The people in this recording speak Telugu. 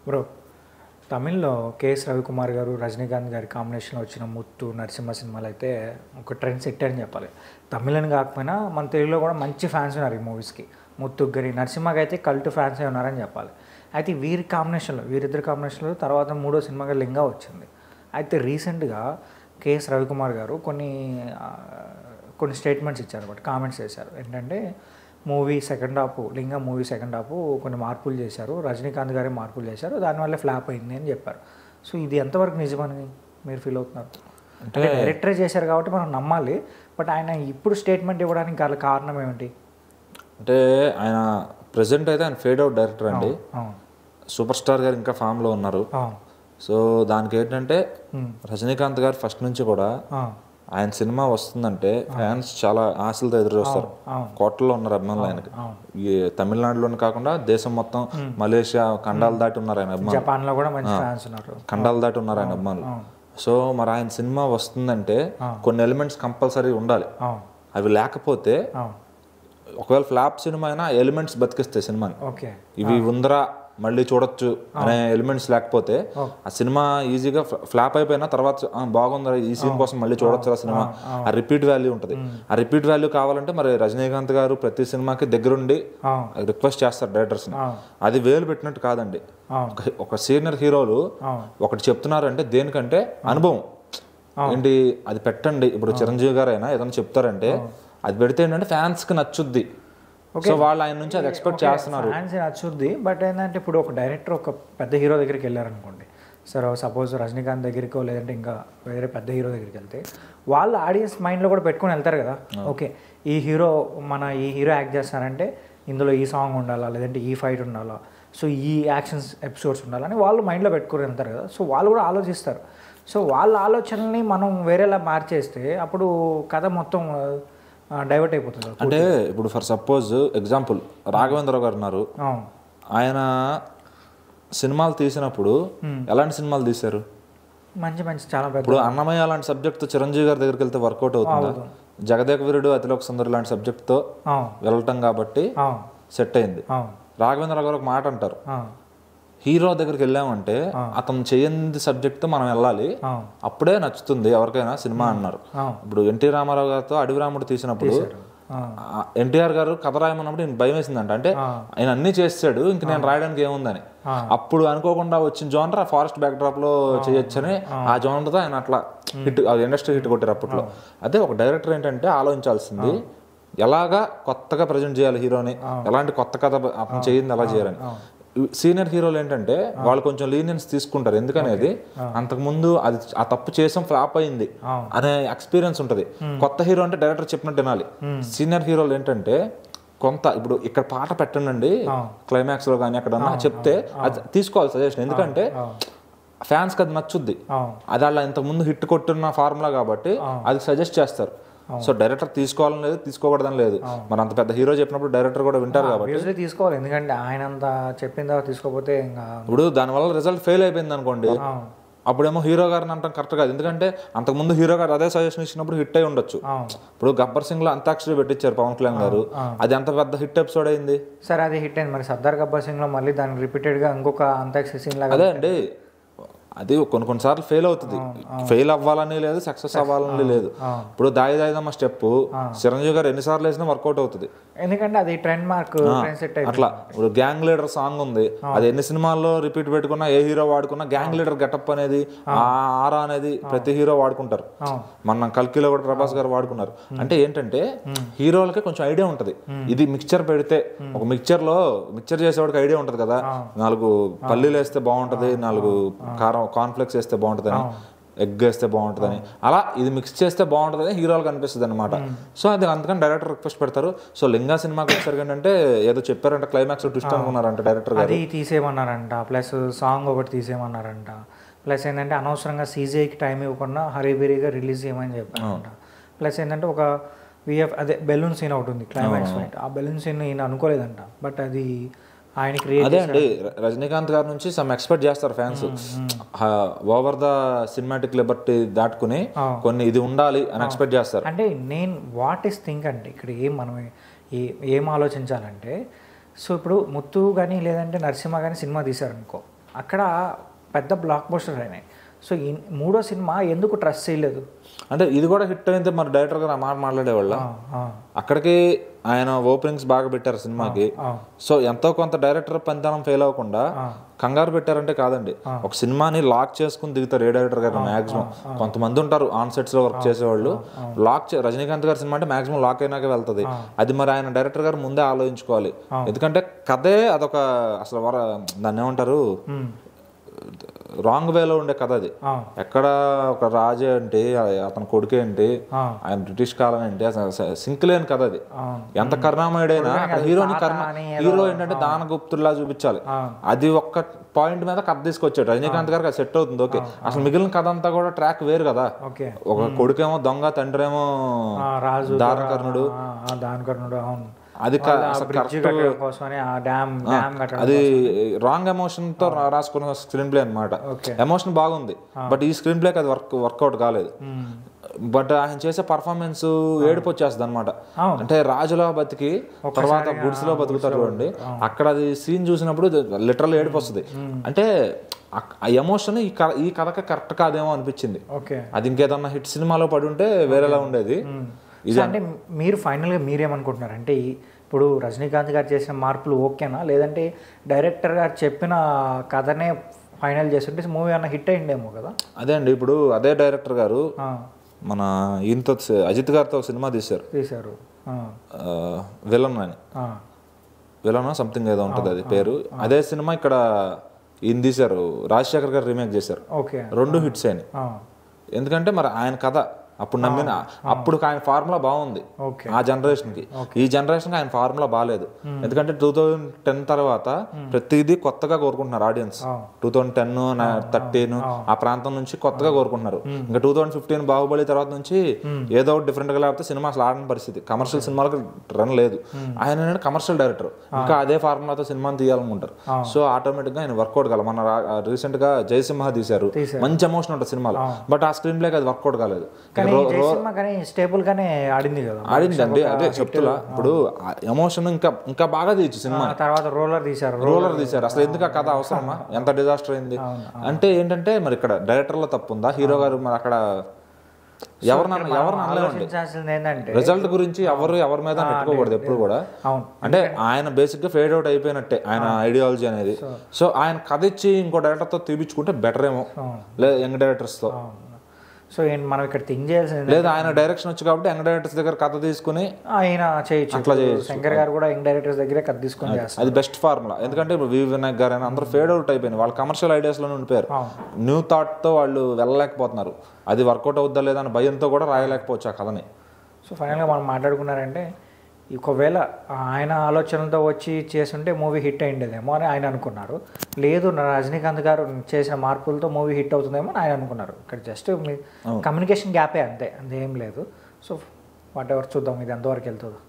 బ్రో తమిళ్లో కేఎస్ రవికుమార్ గారు రజనీకాంత్ గారి కాంబినేషన్లో వచ్చిన ముత్తు నరసింహ సినిమాలు అయితే ఒక ట్రెండ్ సెట్ అని చెప్పాలి. తమిళ్ అని కాకపోయినా మన తెలుగులో కూడా మంచి ఫ్యాన్స్ ఉన్నారు ఈ మూవీస్కి. ముత్తుకు కానీ నరసింహకి అయితే కల్ట్ ఫ్యాన్స్ ఉన్నారని చెప్పాలి. అయితే వీరిద్దరి కాంబినేషన్లో తర్వాత మూడో సినిమాగా లింగా వచ్చింది. అయితే రీసెంట్గా కేఎస్ రవికుమార్ గారు కొన్ని స్టేట్మెంట్స్ ఇచ్చారు, బట్ కామెంట్స్ చేశారు. ఏంటంటే లింగా మూవీ సెకండ్ హాఫ్ కొన్ని మార్పులు చేశారు, రజనీకాంత్ గారే మార్పులు చేశారు, దానివల్ల ఫ్లాప్ అయింది అని చెప్పారు. సో ఇది ఎంతవరకు నిజమని మీరు ఫీల్ అవుతున్నారు? అంటే డైరెక్టరే చేశారు కాబట్టి మనం నమ్మాలి, బట్ ఆయన ఇప్పుడు స్టేట్మెంట్ ఇవ్వడానికి గల కారణం ఏమిటి? అంటే ఆయన ప్రెసెంట్ అయితే ఆయన ఫేడ్ అవుట్ డైరెక్టర్ అండి. సూపర్ స్టార్ గారు ఇంకా ఫామ్లో ఉన్నారు. సో దానికి ఏంటంటే రజనీకాంత్ గారు ఫస్ట్ నుంచి కూడా ఆయన సినిమా వస్తుందంటే ఫ్యాన్స్ చాలా ఆశలతో ఎదురు చూస్తారు. కోట్లలో ఉన్నారు అభిమానులు ఆయనకి. ఈ తమిళనాడులోనే కాకుండా దేశం మొత్తం, మలేషియా ఖండాలు దాటి ఉన్నారు ఆయన అభిమానులు. ఖండాలు దాటి ఉన్నారు ఆయన అభిమానులు. సో మరి ఆయన సినిమా వస్తుందంటే కొన్ని ఎలిమెంట్స్ కంపల్సరీ ఉండాలి. అవి లేకపోతే ఒకవేళ ఫ్లాప్ సినిమా అయినా ఎలిమెంట్స్ బతికిస్తాయి సినిమాని. ఇవి ఉందరా మళ్ళీ చూడొచ్చు అనే ఎలిమెంట్స్ లేకపోతే ఆ సినిమా ఈజీగా ఫ్లాప్ అయిపోయినా తర్వాత బాగుందా ఈ సీన్ కోసం మళ్ళీ చూడొచ్చు ఆ సినిమా, ఆ రిపీట్ వాల్యూ ఉంటుంది. ఆ రిపీట్ వాల్యూ కావాలంటే మరి రజనీకాంత్ గారు ప్రతి సినిమాకి దగ్గరుండి రిక్వెస్ట్ చేస్తారు డైరెక్టర్స్ని. అది వేలు పెట్టినట్టు కాదండి. ఒక సీనియర్ హీరోలు ఒకటి చెప్తున్నారంటే దేనికంటే అనుభవం ఏంటి అది పెట్టండి. ఇప్పుడు చిరంజీవి గారు అయినా ఏదైనా చెప్తారంటే అది పెడితే ఏంటంటే ఫ్యాన్స్కి నచ్చుద్ది. సో వాళ్ళు ఆయన నుంచి అది ఎక్స్పెక్ట్ చేస్తున్నారు. ఫ్యాన్స్ నచ్చుద్ది, బట్ ఏంటంటే ఇప్పుడు ఒక డైరెక్టర్ ఒక పెద్ద హీరో దగ్గరికి వెళ్ళారనుకోండి, సరే సపోజ్ రజనీకాంత్ దగ్గరికో లేదంటే ఇంకా వేరే పెద్ద హీరో దగ్గరికి వెళ్తే వాళ్ళు ఆడియన్స్ మైండ్లో కూడా పెట్టుకొని వెళ్తారు కదా. ఓకే ఈ హీరో యాక్ట్ చేస్తారంటే ఇందులో ఈ సాంగ్ ఉండాలా, లేదంటే ఈ ఫైట్ ఉండాలా, సో ఈ యాక్షన్స్ ఎపిసోడ్స్ ఉండాలని వాళ్ళు మైండ్లో పెట్టుకొని వెళ్తారు కదా. సో వాళ్ళు కూడా ఆలోచిస్తారు. సో వాళ్ళ ఆలోచనల్ని మనం వేరేలా మార్చేస్తే అప్పుడు కథ మొత్తం డైవర్ట్ అయిపోతుంది. అంటే ఇప్పుడు ఫర్ సపోజ్ ఎగ్జాంపుల్ రాఘవేంద్రరావు గారు ఉన్నారు. ఆయన సినిమాలు తీసినప్పుడు ఎలాంటి సినిమాలు తీశారు? మంచి చాలా పెద్ద. ఇప్పుడు అన్నమయ్య లాంటి సబ్జెక్ట్ చిరంజీవి గారి దగ్గరికి వెళ్తే వర్కౌట్ అవుతుందా? జగదేక వీరుడు అతిలోక సుందరి లాంటి సబ్జెక్ట్తో వెళ్ళటం కాబట్టి సెట్ అయింది. రాఘవేంద్రరావు గారు ఒక మాట అంటారు, హీరో దగ్గరికి వెళ్ళామంటే అతను చేయని సబ్జెక్ట్తో మనం వెళ్ళాలి, అప్పుడే నచ్చుతుంది ఎవరికైనా సినిమా అన్నారు. ఇప్పుడు ఎన్టీ రామారావు గారితో అడవి రాముడు తీసినప్పుడు ఎన్టీఆర్ గారు కథ రాయమన్నప్పుడు నేను భయం వేసిందంట. అంటే ఆయన అన్ని చేస్తాడు, ఇంక నేను రాయడానికి ఏముందని. అప్పుడు అనుకోకుండా వచ్చిన జోనర్ ఆ ఫారెస్ట్ బ్యాక్ డ్రాప్ లో చేయొచ్చని ఆ జోనర్తో ఆయన అట్లా హిట్, ఇండస్ట్రీ హిట్ కొట్టారు అప్పట్లో. అదే ఒక డైరెక్టర్ ఏంటంటే ఆలోచించాల్సింది ఎలాగా కొత్తగా ప్రజెంట్ చేయాలి హీరోని, ఎలాంటి కొత్త కథ అతను చేయింది ఎలా చేయాలని. సీనియర్ హీరోలు ఏంటంటే వాళ్ళు కొంచెం లీనియన్స్ తీసుకుంటారు, ఎందుకనేది అంతకుముందు అది ఆ తప్పు చేసాం ఫ్లాప్ అయింది అనే ఎక్స్పీరియన్స్ ఉంటుంది. కొత్త హీరో అంటే డైరెక్టర్ చెప్పినట్టు వినాలి. సీనియర్ హీరోలు ఏంటంటే కొంత ఇప్పుడు ఇక్కడ పాట పెట్టండి క్లైమాక్స్ లో కానీ ఎక్కడన్నా చెప్తే అది తీసుకోవాలి సజెషన్, ఎందుకంటే ఫ్యాన్స్కి అది నచ్చుద్ది. అది అలా ఇంతకుముందు హిట్ కొట్టున్న ఫార్ములా కాబట్టి అది సజెస్ట్ చేస్తారు. సో డైరెక్టర్ తీసుకోవాలని లేదు, తీసుకోకూడదని లేదు. మరి అంత పెద్ద హీరో చెప్పినప్పుడు డైరెక్టర్ కూడా వింటారు కాబట్టి తీసుకోవాలి, ఎందుకంటే ఆయన అంత చెప్పిన తర్వాత తీసుకోకపోతే ఇప్పుడు దానివల్ల రిజల్ట్ ఫెయిల్ అయిపోయింది అనుకోండి, అప్పుడేమో హీరో గారిని అంటాం కరెక్ట్ కాదు. ఎందుకంటే అంతకుముందు హీరో గారు అదే సజెషన్ ఇచ్చినప్పుడు హిట్ అయి ఉండొచ్చు. ఇప్పుడు గబ్బర్ సింగ్ లో అంతాక్షరి పెట్టించారు పవన్ కళ్యాణ్ గారు, అది ఎంత పెద్ద హిట్ ఎపిసోడ్ అయింది. సరే అది హిట్ అయింది, మరి సర్దార్ గబ్బర్ సింగ్ లో మళ్ళీ దాన్ని రిపీటెడ్ గా ఇంకొక అంతాక్షరి సీన్ లాగా అదే అండి. అది కొన్నిసార్లు ఫెయిల్ అవుతుంది, ఫెయిల్ అవ్వాలని లేదు, సక్సెస్ అవ్వాలని లేదు. ఇప్పుడు దాయి దాయిదమ్మ స్టెప్ చిరంజీవి గారు ఎన్నిసార్లు వేసినా వర్కౌట్ అవుతుంది, ఎందుకంటే అది ట్రెండ్ మార్క్ అట్లా. ఇప్పుడు గ్యాంగ్ లీడర్ సాంగ్ ఉంది, అది ఎన్ని సినిమాల్లో రిపీట్ పెట్టుకున్నా ఏ హీరో వాడుకున్నా గ్యాంగ్ లీడర్ గెటప్ అనేది ఆరా అనేది ప్రతి హీరో వాడుకుంటారు. మన కల్కిలో కూడా ప్రభాస్ గారు వాడుకున్నారు. అంటే ఏంటంటే హీరోలకి కొంచెం ఐడియా ఉంటది, ఇది మిక్చర్ పెడితే ఒక మిక్చర్ చేసేవాడికి ఐడియా ఉంటది కదా, 4 పల్లీలు వేస్తే బాగుంటది, 4 కారం కాన్ఫ్లెక్స్ వేస్తే బాగుంటుందని, ఎగ్ వేస్తే బాగుంటుందని, అలా ఇది మిక్స్ చేస్తే బాగుంటుందని హీరోలకు అనిపిస్తుంది అనమాట. సో అది అందుకని డైరెక్టర్ రిక్వెస్ట్ పెడతారు. సో లింగా సినిమాకి వచ్చేసరికి ఏంటంటే ఏదో చెప్పారంట క్లైమాక్స్ ట్విస్ట్ అనుకున్నారంట డైరెక్టర్ గారు, అది తీసేయమన్నారంట, ప్లస్ సాంగ్ ఒకటి తీసేయమన్నారంట, ప్లస్ ఏంటంటే అనవసరంగా సీజీఐకి టైం ఇవ్వకుండా హరీబెరీగా రిలీజ్ చేయమని చెప్పారంట. ప్లస్ ఏంటంటే ఒక అదే బెలూన్ సీన్ ఒకటి ఉంది క్లైమాక్స్ ఫైట్, ఆ బెలూన్ సీన్ ఈయన అనుకోలేదంట, బట్ అది ఆయన అదే అండి. రజనీకాంత్ గారి నుంచి సమ్ ఎక్స్పెక్ట్ చేస్తారు fans, over the cinematic Liberty దాటుకుని కొన్ని ఇది ఉండాలి అని ఎక్స్పెక్ట్ చేస్తారు. అంటే నేను వాట్ ఈస్ థింక్ అంటే ఇక్కడ మనం ఏం ఆలోచించాలంటే, సో ఇప్పుడు ముత్తు కానీ లేదంటే నరసింహ కానీ సినిమా తీశారనుకో, అక్కడ పెద్ద బ్లాక్ బస్టర్ అయినాయి. సో మూడో సినిమా ఎందుకు ట్రస్ట్ చేయలేదు? అంటే ఇది కూడా హిట్ అయితే మరి డైరెక్టర్ గారు ఆ మాట మాట్లాడేవాళ్ళ. అక్కడికి ఆయన ఓపెనింగ్స్ బాగా పెట్టారు సినిమాకి. సో ఎంతో కొంత డైరెక్టర్ పనితనం ఫెయిల్ అవ్వకుండా కంగారు పెట్టారంటే కాదండి, ఒక సినిమాని లాక్ చేసుకుని దిగుతారు ఏ డైరెక్టర్ గారు మాక్సిమం. కొంతమంది ఉంటారు ఆన్ సెట్స్ లో వర్క్ చేసేవాళ్ళు, రజనీకాంత్ గారి సినిమా అంటే మాక్సిమం లాక్ అయినాకే వెళ్తుంది. అది మరి ఆయన డైరెక్టర్ గారు ముందే ఆలోచించుకోవాలి. ఎందుకంటే కథే అదొక అసలు దాన్ని ఏమంటారు, రాంగ్ వేలో ఉండే కథ అది. ఎక్కడ ఒక రాజే ఏంటి, అతని కొడుకు ఏంటి, ఆయన బ్రిటిష్ కాలం ఏంటి, సింక్ లేని కథ అది. ఎంత కరుణామయుడైనా హీరో ఏంటంటే దానగుప్తుల్లా చూపించాలి. అది ఒక్క పాయింట్ మీద కథ తీసుకొచ్చాడు రజనీకాంత్ గారికి, అది సెట్ అవుతుంది ఓకే. అసలు మిగిలిన కథ అంతా కూడా ట్రాక్ వేరు కదా. ఒక కొడుకేమో దొంగ, తండ్రి ఏమో దానకర్ణుడు. అది అది రాంగ్ ఎమోషన్ తో రాసుకున్న స్క్రీన్ ప్లే అనమాట. ఎమోషన్ బాగుంది, బట్ ఈ స్క్రీన్ ప్లేకి అది వర్కౌట్ కాలేదు. బట్ ఆయన చేసే పర్ఫార్మెన్స్ ఏడుపు వచ్చేస్తుంది అనమాట. అంటే రాజులో బతికి తర్వాత గుడ్స్లో బతుకుతారు చూడండి, అక్కడ అది సీన్ చూసినప్పుడు లిటరల్ ఏడుపు వస్తుంది. అంటే ఆ ఎమోషన్ ఈ కథకి కరెక్ట్ కాదేమో అనిపించింది. అది ఇంకేదన్నా హిట్ సినిమాలో పడి ఉంటే వేరేలా ఉండేది. అంటే మీరు ఫైనల్గా మీరేమనుకుంటున్నారు అంటే, ఇప్పుడు రజనీకాంత్ గారు చేసిన మార్పులు ఓకేనా, లేదంటే డైరెక్టర్ గారు చెప్పిన కథనే ఫైనల్ చేస్తుంటే మూవీ అన్న హిట్ అయిండేమో కదా? అదే అండి, ఇప్పుడు అదే డైరెక్టర్ గారు మన ఈయనతో అజిత్ గారితో సినిమా తీశారు విలన్ అని, విలన్ సంథింగ్ ఏదో ఉంటుంది అది పేరు. అదే సినిమా ఇక్కడ ఈయన తీశారు, రాజశేఖర్ గారు రీమేక్ చేశారు. రెండు హిట్స్ అయినాయి. ఎందుకంటే మరి ఆయన కథ అప్పుడు నమ్మిన, అప్పుడు ఆయన ఫార్ములా బాగుంది ఆ జనరేషన్కి. ఈ జనరేషన్కి ఆయన ఫార్ములా బాగాలేదు. ఎందుకంటే 2010 తర్వాత ప్రతిదీ కొత్తగా కోరుకుంటున్నారు ఆడియన్స్. 2010, 13 ఆ ప్రాంతం నుంచి కొత్తగా కోరుకుంటున్నారు. ఇంకా 2015 బాహుబలి తర్వాత నుంచి ఏదో ఒకటి డిఫరెంట్ గా లేకపోతే సినిమా అసలు ఆడని పరిస్థితి. కమర్షియల్ సినిమాలకు రన్ లేదు. ఆయన కమర్షియల్ డైరెక్టర్, ఇంకా అదే ఫార్ములాతో సినిమాని తీయాలనుకుంటారు. సో ఆటోమేటిక్ గా ఆయన వర్కౌట్ కాలేదు. మన రీసెంట్ గా జయసింహ తీశారు, మంచి ఎమోషన్ ఉంటుంది సినిమాలో, బట్ ఆ స్క్రీన్ ప్లేకి అది వర్కౌట్ కాలేదు. ఆడిందండి, అదే చెప్తున్నా. ఇప్పుడు ఎమోషన్ ఇంకా బాగా తీయచ్చు సినిమా. తర్వాత రోలర్ తీశారు. అసలు ఎందుకు ఆ కథ అవసరమా? ఎంత డిజాస్టర్ అయింది. అంటే ఏంటంటే మరి ఇక్కడ డైరెక్టర్లో తప్పుందా, హీరో గారు మరి అక్కడ ఎవరిని రిజల్ట్ గురించి ఎవరి మీద పెట్టుకోకూడదు ఎప్పుడు కూడా. అంటే ఆయన బేసిక్ గా ఫేడ్ అవుట్ అయిపోయినట్టే ఆయన ఐడియాలజీ అనేది. సో ఆయన కథ ఇచ్చి ఇంకో డైరెక్టర్ తో తీపించుకుంటే బెటర్ ఏమో, లేదా యంగ్ డైరెక్టర్స్ తో. సో మనం ఇక్కడ థింక్ చేయాల్సింది, లేదా ఆయన డైరెక్షన్ వచ్చి కాబట్టి యంగ్ డైరెక్టర్స్ దగ్గర కథ తీసుకుని ఆయన చేయొచ్చు. అట్లా చేయొచ్చు. శంకర్ గారు కూడా యంగ్ డైరెక్టర్స్ దగ్గర కథ తీసుకొని చేస్తారు. అది బెస్ట్ ఫార్ములా. ఎందుకంటే ఇప్పుడు వి వినాయక్ గారు అయినా అందరూ ఫేడ్ అవుట్ అయిపోయింది. వాళ్ళు కమర్షియల్ ఐడియాస్ లోనే ఉండిపోయారు. న్యూ థాట్ తో వాళ్ళు వెళ్ళలేకపోతున్నారు. అది వర్కౌట్ అవుద్దా లేదా అని భయంతో కూడా రాయలేకపోవచ్చు ఆ కథని. సో ఫైనల్గా మనం మాట్లాడుకున్నారంటే, ఒకవేళ ఆయన ఆలోచనలతో వచ్చి చేస్తుంటే మూవీ హిట్ అయిండేదేమో అని ఆయన అనుకున్నారు. లేదు రజనీకాంత్ గారు చేసిన మార్పులతో మూవీ హిట్ అవుతుందేమో అని ఆయన అనుకున్నారు. ఇక్కడ జస్ట్ మీ కమ్యూనికేషన్ గ్యాపే, అంతే, అంతేం లేదు. సో వాట్ ఎవర్, చూద్దాం ఇది ఎంతవరకు వెళ్తుందో.